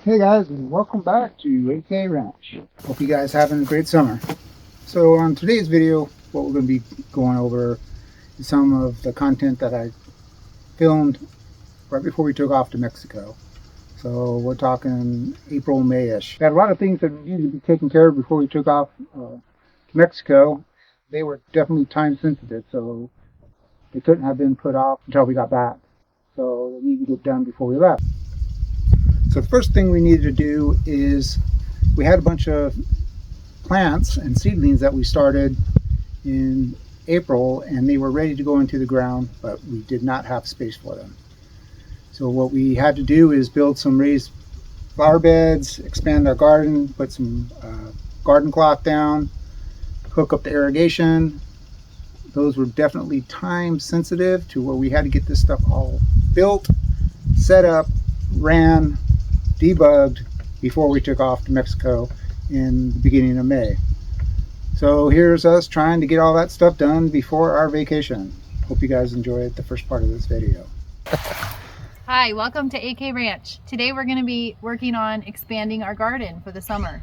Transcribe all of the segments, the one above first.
Hey guys, and welcome back to AK Ranch. Hope you guys having a great summer. So on today's video, what we're going to be going over is some of the content that I filmed right before we took off to Mexico. So we're talking April, May-ish. We had a lot of things that needed to be taken care of before we took off to Mexico. They were definitely time sensitive, so they couldn't have been put off until we got back. So they needed to get done before we left. So the first thing we needed to do is we had a bunch of plants and seedlings that we started in April, and they were ready to go into the ground, but we did not have space for them. So what we had to do is build some raised flower beds, expand our garden, put some garden cloth down, hook up the irrigation. Those were definitely time sensitive to where we had to get this stuff all built, set up, ran, debugged before we took off to Mexico in the beginning of May. So here's us trying to get all that stuff done before our vacation. Hope you guys enjoyed the first part of this video. Hi, welcome to AK Ranch. Today we're going to be working on expanding our garden for the summer.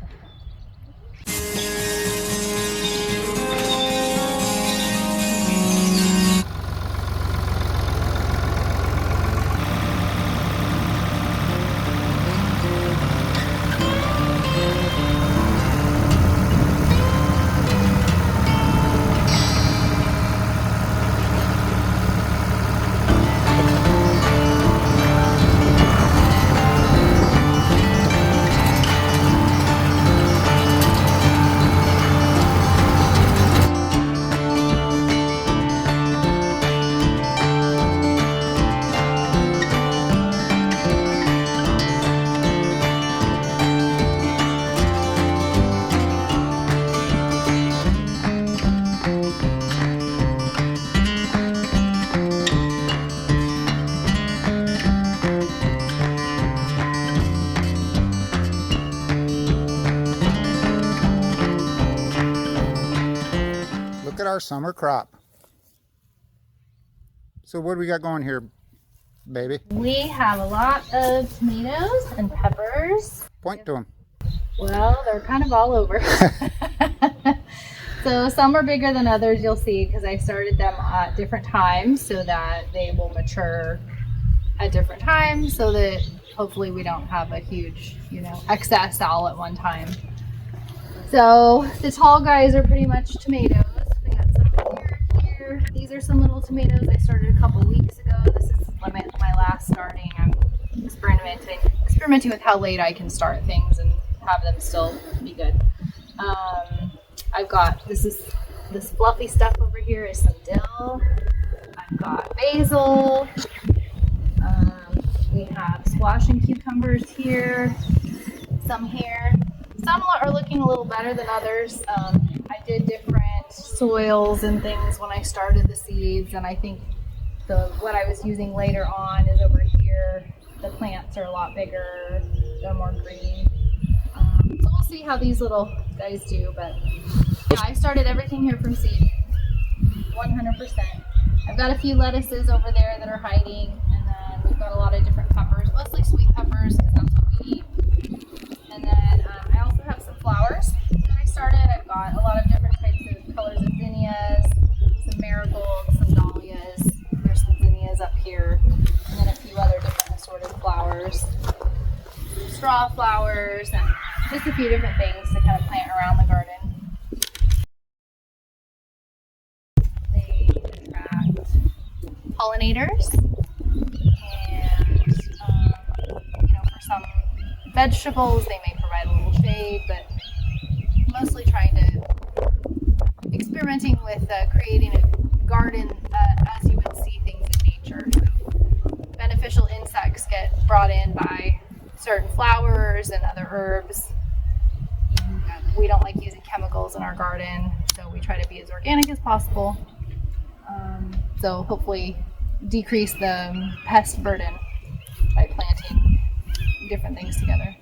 Look at our summer crop. So what do we got going here, baby? We have a lot of tomatoes and peppers. Point to them. Well, they're kind of all over. So some are bigger than others, you'll see, because I started them at different times so that they will mature at different times so that hopefully we don't have a huge, excess all at one time. So the tall guys are pretty much tomatoes. We got some here. These are some little tomatoes I started a couple weeks ago. This is my last starting. I'm experimenting with how late I can start things and have them still be good. I've got this fluffy stuff over here is some dill. I've got basil. We have squash and cucumbers here. Some here. Some are looking a little better than others. I did different soils and things when I started the seeds, and I think what I was using later on is over here. The plants are a lot bigger. They're more green. So we'll see how these little guys do, but yeah, I started everything here from seed, 100%. I've got a few lettuces over there that are hiding, and then we've got a lot of different peppers, mostly sweet peppers because that's what we eat. And then I also have some flowers that I started. I've got a lot of different types of colors of zinnias, some marigolds, some dahlias. There's some zinnias up here, and then a few other different assorted flowers, some straw flowers, and just a few different things to kind of plant around the garden. They attract pollinators, and for some vegetables they may provide a little shade, but mostly trying to experimenting with creating a garden as you would see things in nature. So beneficial insects get brought in by certain flowers and other herbs. We don't like using chemicals in our garden, so we try to be as organic as possible. So hopefully decrease the pest burden by planting different things together.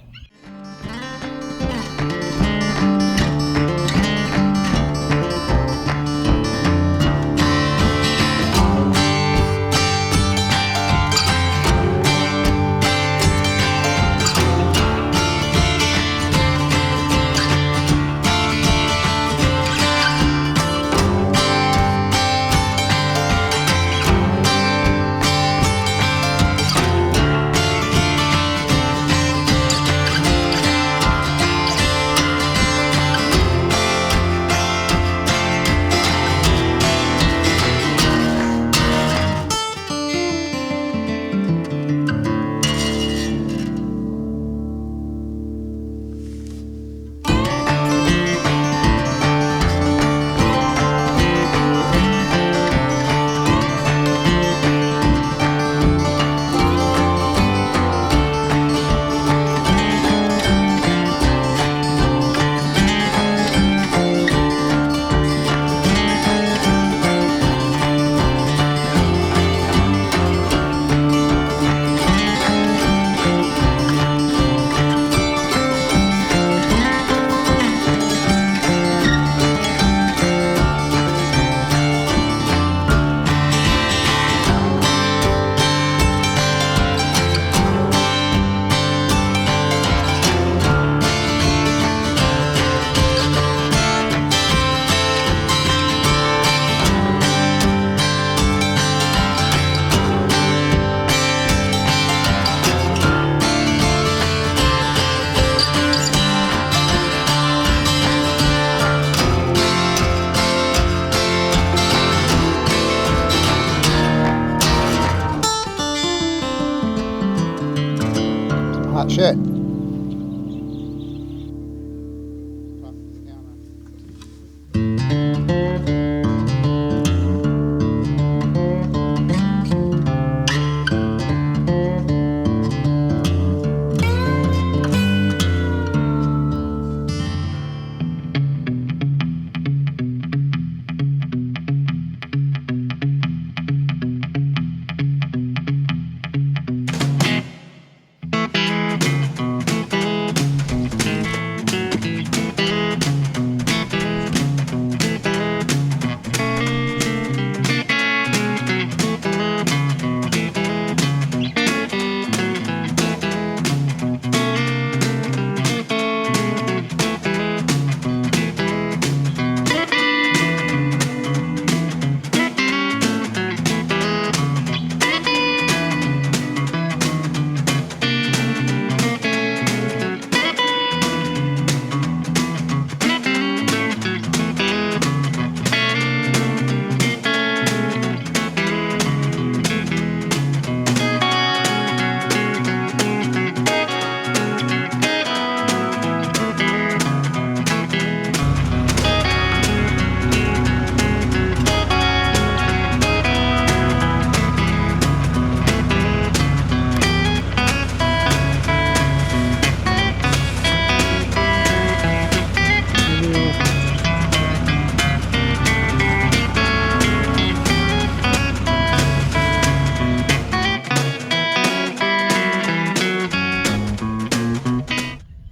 Shit.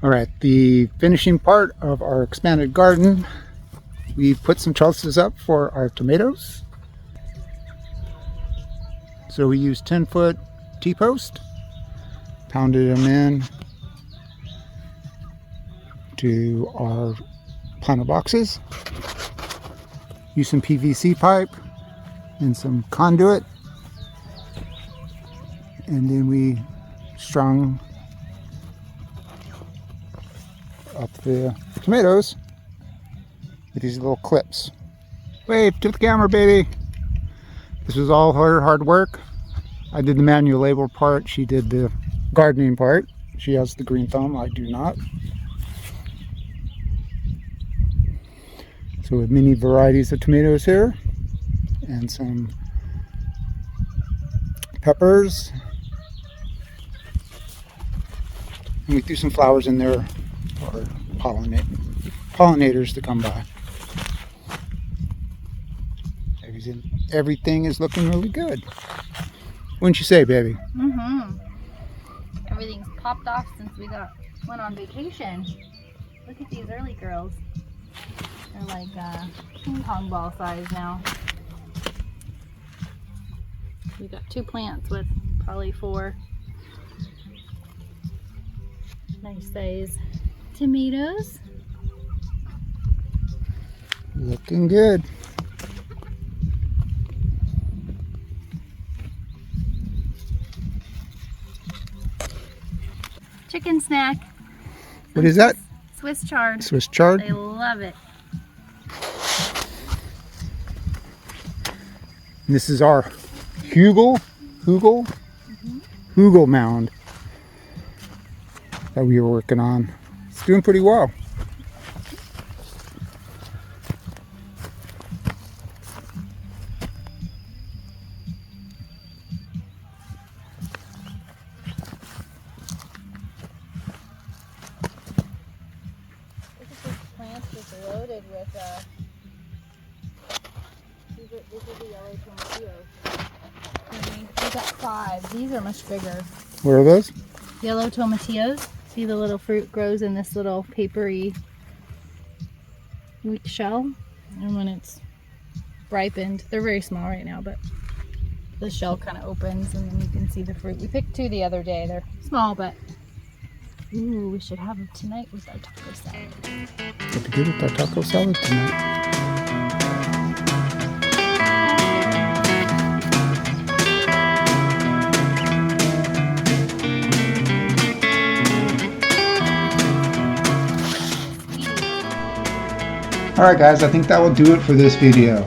Alright, the finishing part of our expanded garden, we put some trellises up for our tomatoes. So we used 10-foot T-post, pounded them in to our planter boxes, used some PVC pipe and some conduit, and then we strung up the tomatoes with these little clips. Wave to the camera, baby. This was all her hard work. I did the manual labor part. She did the gardening part. She has the green thumb. I do not. So we have many varieties of tomatoes here and some peppers. And we threw some flowers in there for pollinators to come by. Everything is looking really good. Wouldn't you say, baby? Mm-hmm. Everything's popped off since we went on vacation. Look at these early girls. They're like ping pong ball size now. We got 2 plants with probably 4 nice size tomatoes. Looking good. Chicken snack. What is that? Swiss chard. Swiss chard? I love it. And this is our hugel mound that we were working on. It's doing pretty well. Just loaded with these are the yellow tomatillos. We got 5. These are much bigger. Where are those? Yellow tomatillos. See, the little fruit grows in this little papery shell, and when it's ripened, they're very small right now, but the shell kind of opens and then you can see the fruit. We picked 2 the other day. They're small, but ooh, we should have them tonight with our taco salad. What to do with our taco salad tonight? Alright guys, I think that will do it for this video.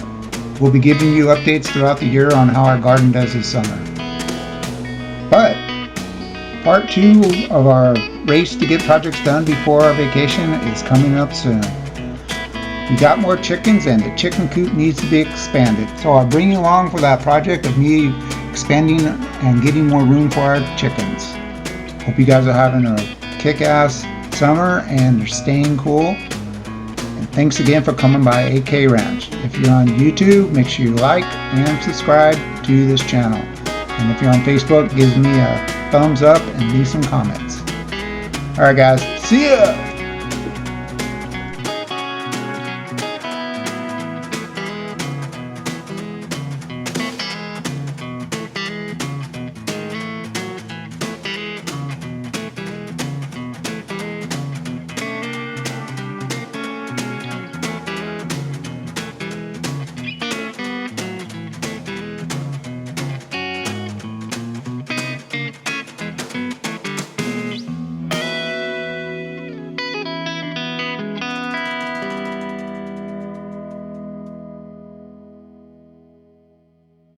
We'll be giving you updates throughout the year on how our garden does this summer. But Part 2 of our race to get projects done before our vacation is coming up soon. We got more chickens and the chicken coop needs to be expanded. So I'll bring you along for that project of me expanding and getting more room for our chickens. Hope you guys are having a kick-ass summer and you're staying cool. And thanks again for coming by AK Ranch. If you're on YouTube, make sure you like and subscribe to this channel. And if you're on Facebook, give me a thumbs up and leave some comments. Alright guys, see ya!